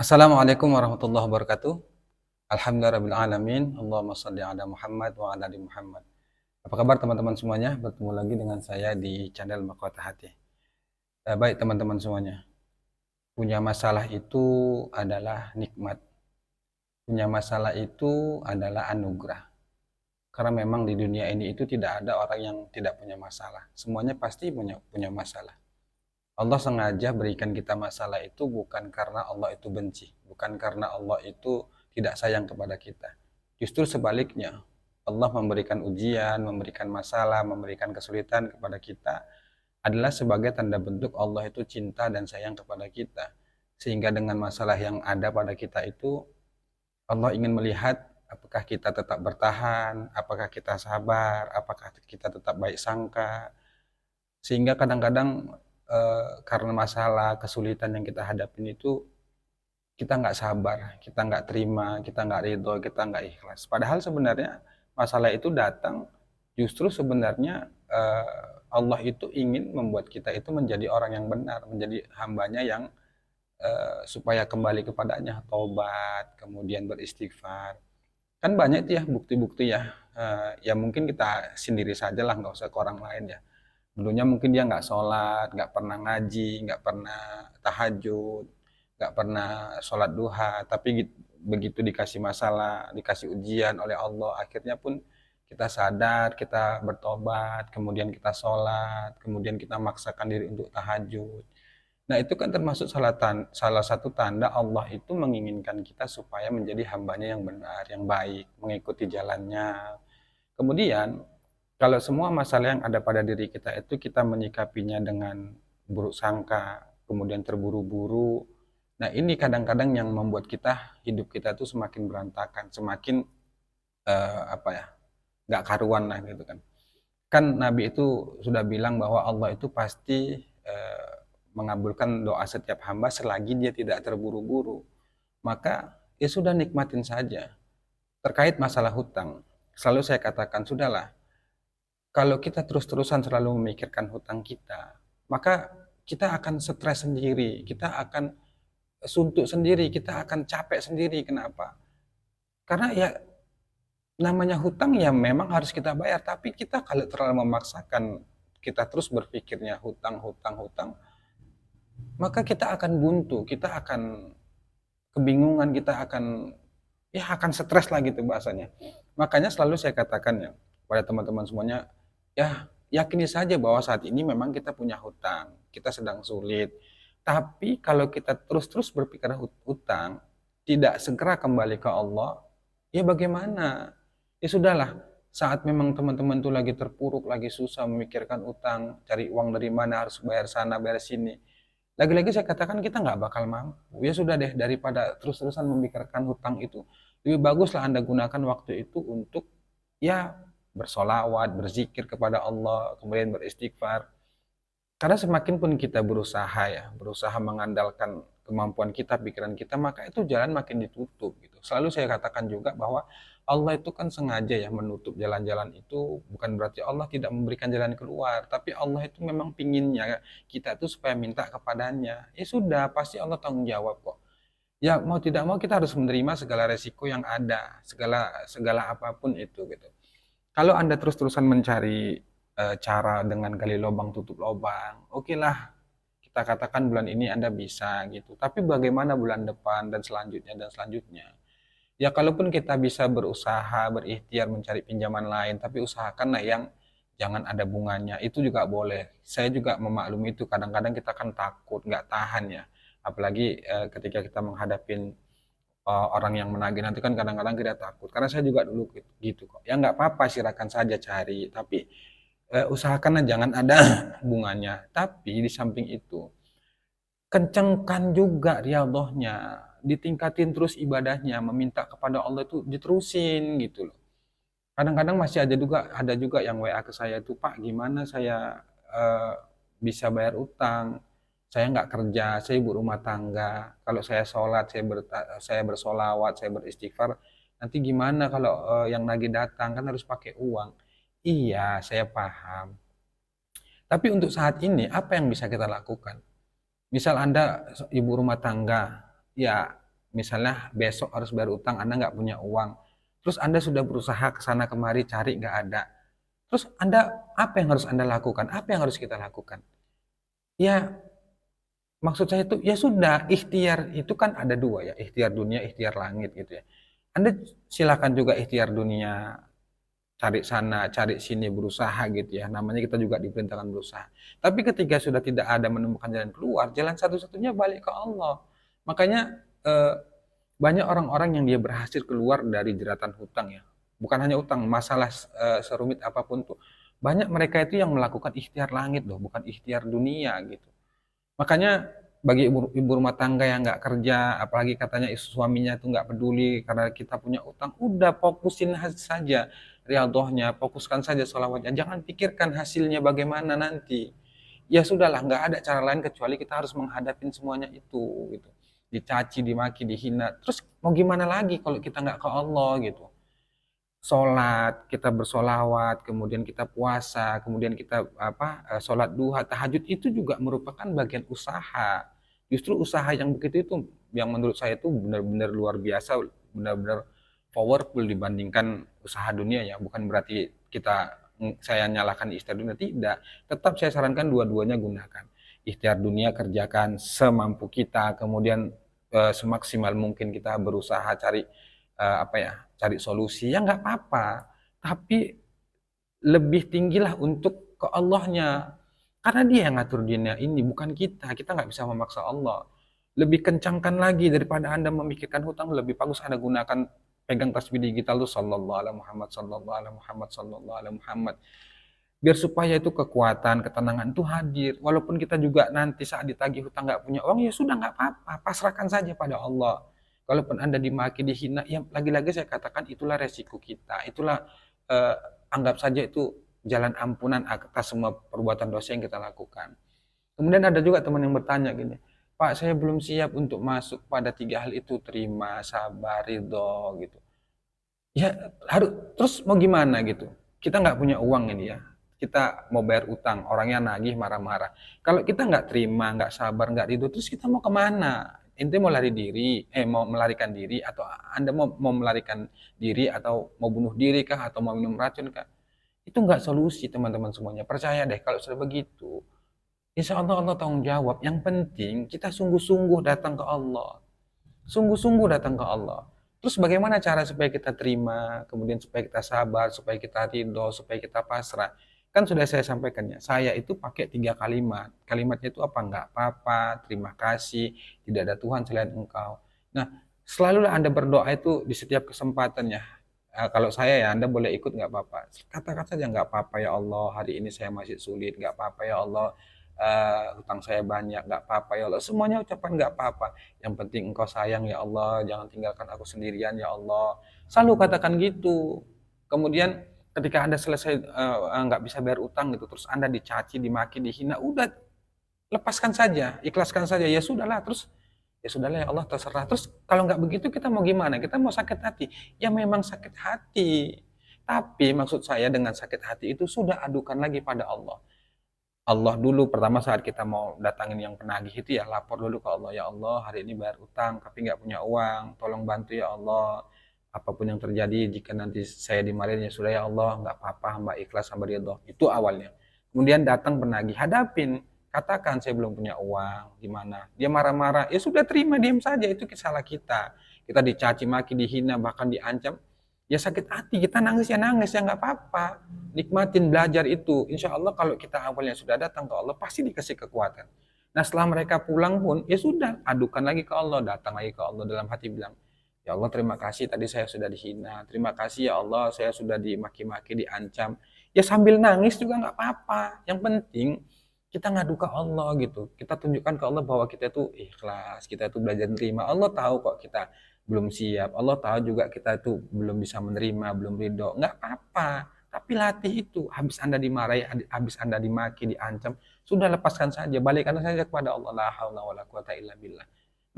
Assalamualaikum warahmatullahi wabarakatuh. Alhamdulillahirabbil alamin. Allahumma shalli ala Muhammad wa ala ali Muhammad. Apa kabar teman-teman semuanya? Bertemu lagi dengan saya di channel Mahkota Hati. Baik teman-teman semuanya. Punya masalah itu adalah nikmat. Punya masalah itu adalah anugerah. Karena memang di dunia ini itu tidak ada orang yang tidak punya masalah. Semuanya pasti punya masalah. Allah sengaja berikan kita masalah itu bukan karena Allah itu benci, bukan karena Allah itu tidak sayang kepada kita. Justru sebaliknya, Allah memberikan ujian, memberikan masalah, memberikan kesulitan kepada kita adalah sebagai tanda bentuk Allah itu cinta dan sayang kepada kita. Sehingga dengan masalah yang ada pada kita itu, Allah ingin melihat apakah kita tetap bertahan, apakah kita sabar, apakah kita tetap baik sangka. Sehingga kadang-kadang karena masalah, kesulitan yang kita hadapin itu, kita nggak sabar, kita nggak terima, kita nggak ridho, kita nggak ikhlas. Padahal sebenarnya masalah itu datang justru sebenarnya Allah itu ingin membuat kita itu menjadi orang yang benar, menjadi hambanya yang supaya kembali kepadanya, taubat, kemudian beristighfar. Kan banyak itu ya bukti-bukti ya, ya mungkin kita sendiri saja lah, nggak usah ke orang lain ya. Dulunya mungkin dia nggak sholat, nggak pernah ngaji, nggak pernah tahajud, nggak pernah sholat duha, tapi begitu dikasih masalah, dikasih ujian oleh Allah, akhirnya pun kita sadar, kita bertobat, kemudian kita sholat, kemudian kita maksakan diri untuk tahajud. Nah itu kan termasuk salah satu tanda Allah itu menginginkan kita supaya menjadi hambanya yang benar, yang baik, mengikuti jalannya. Kemudian kalau semua masalah yang ada pada diri kita itu kita menyikapinya dengan buruk sangka, kemudian terburu-buru. Nah ini kadang-kadang yang membuat hidup kita itu semakin berantakan, semakin apa ya, nggak karuan lah gitu kan. Kan Nabi itu sudah bilang bahwa Allah itu pasti mengabulkan doa setiap hamba selagi dia tidak terburu-buru. Maka ya sudah nikmatin saja. Terkait masalah hutang, selalu saya katakan sudahlah, kalau kita terus-terusan selalu memikirkan hutang kita, maka kita akan stres sendiri, kita akan suntuk sendiri, kita akan capek sendiri. Kenapa? Karena ya namanya hutang ya memang harus kita bayar, tapi kita kalau terlalu memaksakan kita terus berpikirnya hutang, hutang, hutang, maka kita akan buntu, kita akan kebingungan, kita akan ya akan stres lah gitu bahasanya. Makanya selalu saya katakan ya pada teman-teman semuanya, ya yakini saja bahwa saat ini memang kita punya hutang, kita sedang sulit. Tapi kalau kita terus-terus berpikir hutang, tidak segera kembali ke Allah, ya bagaimana? Ya sudahlah, saat memang teman-teman tuh lagi terpuruk, lagi susah memikirkan utang, cari uang dari mana, harus bayar sana, bayar sini. Lagi-lagi saya katakan kita nggak bakal mampu. Ya sudah deh, daripada terus-terusan memikirkan hutang itu, lebih baguslah Anda gunakan waktu itu untuk ya bersolawat, berzikir kepada Allah, kemudian beristighfar. Karena semakin pun kita berusaha ya, berusaha mengandalkan kemampuan kita, pikiran kita, maka itu jalan makin ditutup gitu. Selalu saya katakan juga bahwa Allah itu kan sengaja ya menutup jalan-jalan itu, bukan berarti Allah tidak memberikan jalan keluar, tapi Allah itu memang pinginnya kita itu supaya minta kepadanya. Ya sudah, pasti Allah tanggung jawab kok. Ya mau tidak mau kita harus menerima segala resiko yang ada, segala segala apapun itu gitu. Kalau Anda terus-terusan mencari cara dengan gali lubang tutup lubang, oke lah kita katakan bulan ini Anda bisa gitu. Tapi bagaimana bulan depan dan selanjutnya dan selanjutnya? Ya kalaupun kita bisa berusaha, berikhtiar mencari pinjaman lain, tapi usahakanlah yang jangan ada bunganya. Itu juga boleh. Saya juga memaklumi itu. Kadang-kadang kita kan takut, nggak tahan ya. Apalagi ketika kita menghadapin orang yang menagih nanti kan kadang-kadang kita takut. Karena saya juga dulu gitu kok. Ya nggak apa-apa, silakan saja cari. Tapi usahakanlah jangan ada bunganya. Tapi di samping itu, kencengkan juga riyadhahnya, ditingkatin terus ibadahnya, meminta kepada Allah itu diterusin gitu loh. Kadang-kadang masih ada juga yang WA ke saya itu, Pak gimana saya bisa bayar utang, saya nggak kerja, saya ibu rumah tangga, kalau saya sholat, saya bersolawat, saya beristighfar, nanti gimana kalau yang lagi datang kan harus pakai uang. Iya, saya paham. Tapi untuk saat ini, apa yang bisa kita lakukan? Misal Anda ibu rumah tangga, ya misalnya besok harus bayar utang, Anda nggak punya uang. Terus Anda sudah berusaha ke sana kemari cari nggak ada. Terus Anda apa yang harus Anda lakukan? Apa yang harus kita lakukan? Ya, maksud saya itu ya sudah, ikhtiar itu kan ada dua ya, ikhtiar dunia, ikhtiar langit gitu ya. Anda silakan juga ikhtiar dunia, cari sana, cari sini, berusaha gitu ya. Namanya kita juga diperintahkan berusaha. Tapi ketika sudah tidak ada menemukan jalan keluar, jalan satu-satunya balik ke Allah. Makanya eh, banyak orang-orang yang dia berhasil keluar dari jeratan hutang ya. Bukan hanya utang, masalah serumit apapun tuh. Banyak mereka itu yang melakukan ikhtiar langit loh, bukan ikhtiar dunia gitu. Makanya bagi ibu rumah tangga yang nggak kerja, apalagi katanya suaminya itu nggak peduli karena kita punya utang, udah fokusin saja riyadhahnya, fokuskan saja sholawatnya, jangan pikirkan hasilnya bagaimana nanti. Ya sudahlah, nggak ada cara lain kecuali kita harus menghadapin semuanya itu, gitu. Dicaci, dimaki, dihina, terus mau gimana lagi kalau kita nggak ke Allah gitu. Sholat, kita bersolawat, kemudian kita puasa, kemudian kita sholat duha, tahajud itu juga merupakan bagian usaha. Justru usaha yang begitu itu yang menurut saya itu benar-benar luar biasa, benar-benar powerful dibandingkan usaha dunia ya. Bukan berarti saya nyalakan ikhtiar dunia, tidak. Tetap saya sarankan dua-duanya gunakan. Ikhtiar dunia kerjakan semampu kita, kemudian semaksimal mungkin kita berusaha cari cari solusi ya nggak apa-apa, tapi lebih tinggilah untuk ke Allahnya, karena dia yang ngatur dunia ini bukan kita nggak bisa memaksa Allah. Lebih kencangkan lagi daripada Anda memikirkan hutang, lebih bagus Anda gunakan pegang tasbih digital tuh sallallahu alaihi Muhammad, sallallahu alaihi Muhammad, sallallahu alaihi Muhammad, biar supaya itu kekuatan ketenangan itu hadir, walaupun kita juga nanti saat ditagih hutang nggak punya uang, ya sudah nggak apa-apa, pasrahkan saja pada Allah. Kalaupun Anda dimaki, dihina, ya lagi-lagi saya katakan itulah resiko kita. Itulah anggap saja itu jalan ampunan atas semua perbuatan dosa yang kita lakukan. Kemudian ada juga teman yang bertanya gini, Pak, saya belum siap untuk masuk pada 3 hal itu, terima, sabar, ridho, gitu. Ya harus, terus mau gimana gitu? Kita nggak punya uang ini ya. Kita mau bayar utang, orangnya nagih marah-marah. Kalau kita nggak terima, nggak sabar, nggak ridho, terus kita mau kemana? Ente mau lari diri, mau melarikan diri, atau Anda mau melarikan diri, atau mau bunuh diri kah, atau mau minum racun kah? Itu nggak solusi teman-teman semuanya. Percaya deh kalau sudah begitu, insya Allah Allah tanggung jawab. Yang penting kita sungguh-sungguh datang ke Allah. Sungguh-sungguh datang ke Allah. Terus bagaimana cara supaya kita terima, kemudian supaya kita sabar, supaya kita ridho, supaya kita pasrah? Kan sudah saya sampaikan ya, saya itu pakai 3 kalimat. Kalimatnya itu apa? Enggak apa-apa, terima kasih, tidak ada Tuhan selain Engkau. Nah, selalulah Anda berdoa itu di setiap kesempatannya. Kalau saya ya, Anda boleh ikut nggak apa-apa. Katakan saja nggak apa-apa ya Allah, hari ini saya masih sulit, nggak apa-apa ya Allah, hutang saya banyak, nggak apa-apa ya Allah. Semuanya ucapan nggak apa-apa. Yang penting Engkau sayang ya Allah, jangan tinggalkan aku sendirian ya Allah. Selalu katakan gitu. Kemudian ketika Anda selesai nggak bisa bayar utang gitu, terus Anda dicaci, dimaki, dihina, udah lepaskan saja, ikhlaskan saja. Ya sudahlah, terus ya sudahlah ya Allah terserah. Terus kalau nggak begitu kita mau gimana? Kita mau sakit hati. Ya memang sakit hati. Tapi maksud saya dengan sakit hati itu sudah adukan lagi pada Allah. Allah dulu pertama saat kita mau datangin yang penagih itu ya lapor dulu ke Allah, ya Allah hari ini bayar utang tapi nggak punya uang, tolong bantu ya Allah, apapun yang terjadi jika nanti saya dimarahin ya sudah ya Allah, nggak apa-apa, hamba ikhlas, hamba ridho. Itu awalnya. Kemudian datang penagih, hadapin, katakan saya belum punya uang, gimana? Dia marah-marah, ya sudah terima, diam saja, itu salah kita. Kita dicaci maki, dihina, bahkan diancam, ya sakit hati, kita nangis ya nggak apa-apa, nikmatin belajar itu. Insya Allah kalau kita awalnya sudah datang ke Allah pasti dikasih kekuatan. Nah setelah mereka pulang pun ya sudah, adukan lagi ke Allah, datang lagi ke Allah dalam hati bilang, ya Allah terima kasih tadi saya sudah dihina, terima kasih ya Allah saya sudah dimaki-maki, diancam. Ya sambil nangis juga nggak apa-apa, yang penting kita ngadu ke Allah gitu, kita tunjukkan ke Allah bahwa kita itu ikhlas, kita itu belajar menerima. Allah tahu kok kita belum siap, Allah tahu juga kita itu belum bisa menerima, belum ridho, nggak apa-apa, tapi latih itu. Habis Anda dimarahi, habis Anda dimaki, diancam, sudah lepaskan saja, balikkan saja kepada Allah, la haula wala quwata illa billah.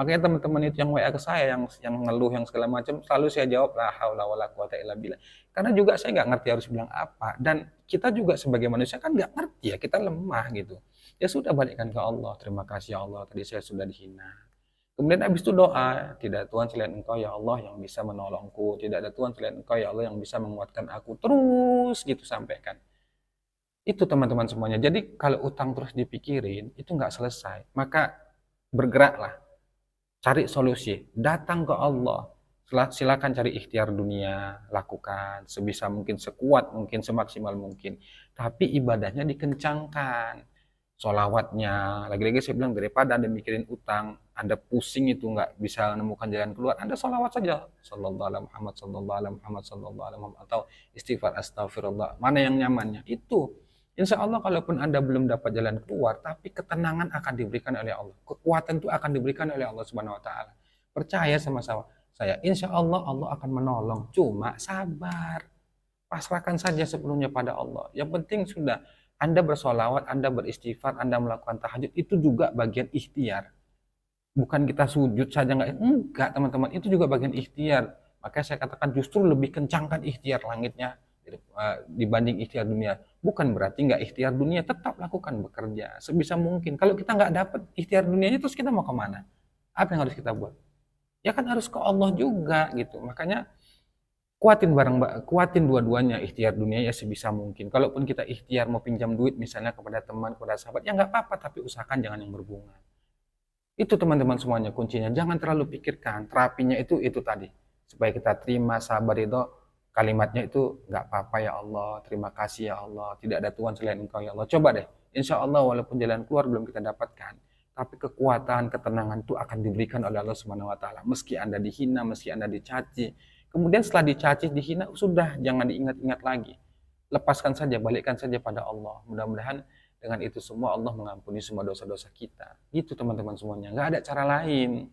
Makanya teman-teman itu yang WA ke saya, yang ngeluh, yang segala macam, selalu saya jawab la haula wala quwata illa billah. Karena juga saya nggak ngerti harus bilang apa, dan kita juga sebagai manusia kan nggak ngerti ya, kita lemah gitu. Ya sudah, balikkan ke Allah, terima kasih ya Allah tadi saya sudah dihina, Kemudian habis itu doa, tidak ada Tuhan selain Engkau ya Allah yang bisa menolongku, tidak ada Tuhan selain Engkau ya Allah yang bisa menguatkan aku. Terus gitu sampaikan. Itu teman-teman semuanya. Jadi kalau utang terus dipikirin, itu nggak selesai. Maka bergeraklah, cari solusi, datang ke Allah. Silakan cari ikhtiar dunia, lakukan sebisa mungkin, sekuat mungkin, semaksimal mungkin. Tapi ibadahnya dikencangkan. Solawatnya, lagi-lagi saya bilang daripada Anda mikirin utang, Anda pusing itu nggak bisa menemukan jalan keluar, Anda solawat saja. Sallallahu alaihi Muhammad, sallallahu alaihi Muhammad, sallallahu alaihi Muhammad, atau istighfar astagfirullah. Mana yang nyamannya? Itu. Insya Allah kalaupun Anda belum dapat jalan keluar, tapi ketenangan akan diberikan oleh Allah. Kekuatan itu akan diberikan oleh Allah Subhanahu wa taala. Percaya sama saya, insya Allah Allah akan menolong. Cuma sabar. Pasrahkan saja sepenuhnya pada Allah. Yang penting sudah Anda bersolawat, Anda beristighfar, Anda melakukan tahajud, itu juga bagian ikhtiar. Bukan kita sujud saja, enggak teman-teman, itu juga bagian ikhtiar. Makanya saya katakan justru lebih kencangkan ikhtiar langitnya dibanding ikhtiar dunia. Bukan berarti nggak ikhtiar dunia, tetap lakukan bekerja sebisa mungkin. Kalau kita nggak dapat ikhtiar dunianya, terus kita mau kemana? Apa yang harus kita buat? Ya kan harus ke Allah juga gitu. Makanya kuatin dua-duanya, ikhtiar dunia ya sebisa mungkin. Kalaupun kita ikhtiar mau pinjam duit misalnya kepada teman, kepada sahabat, ya nggak apa-apa, tapi usahakan jangan yang berbunga. Itu teman-teman semuanya kuncinya. Jangan terlalu pikirkan. Terapinya itu tadi. Supaya kita terima, sabar itu, kalimatnya itu nggak apa-apa ya Allah, terima kasih ya Allah, tidak ada Tuhan selain Engkau ya Allah. Coba deh. Insya Allah walaupun jalan keluar belum kita dapatkan, tapi kekuatan, ketenangan itu akan diberikan oleh Allah Subhanahu wa taala. Meski Anda dihina, meski Anda dicaci, kemudian setelah dicaci, dihina, sudah jangan diingat-ingat lagi. Lepaskan saja, balikkan saja pada Allah. Mudah-mudahan dengan itu semua Allah mengampuni semua dosa-dosa kita. Itu teman-teman semuanya. Nggak ada cara lain.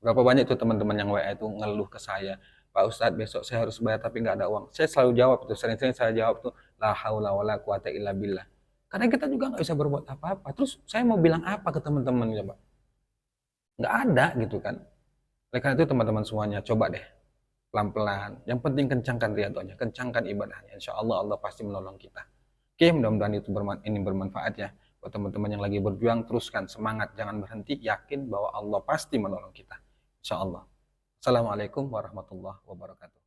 Berapa banyak tuh teman-teman yang WA itu ngeluh ke saya, Pak Ustadz besok saya harus bayar tapi nggak ada uang. Saya selalu jawab tuh, sering-sering saya jawab tuh, la haula wala quwata illa billah. Karena kita juga nggak bisa berbuat apa-apa. Terus saya mau bilang apa ke teman-teman ya Pak? Nggak ada gitu kan. Oleh karena itu teman-teman semuanya, coba deh pelan-pelan. Yang penting kencangkan riyadhahnya, kencangkan ibadahnya. Insya Allah Allah pasti menolong kita. Oke, mudah-mudahan itu ini bermanfaat ya. Buat teman-teman yang lagi berjuang, teruskan semangat, jangan berhenti, yakin bahwa Allah pasti menolong kita. Insya Allah. Assalamualaikum warahmatullahi wabarakatuh.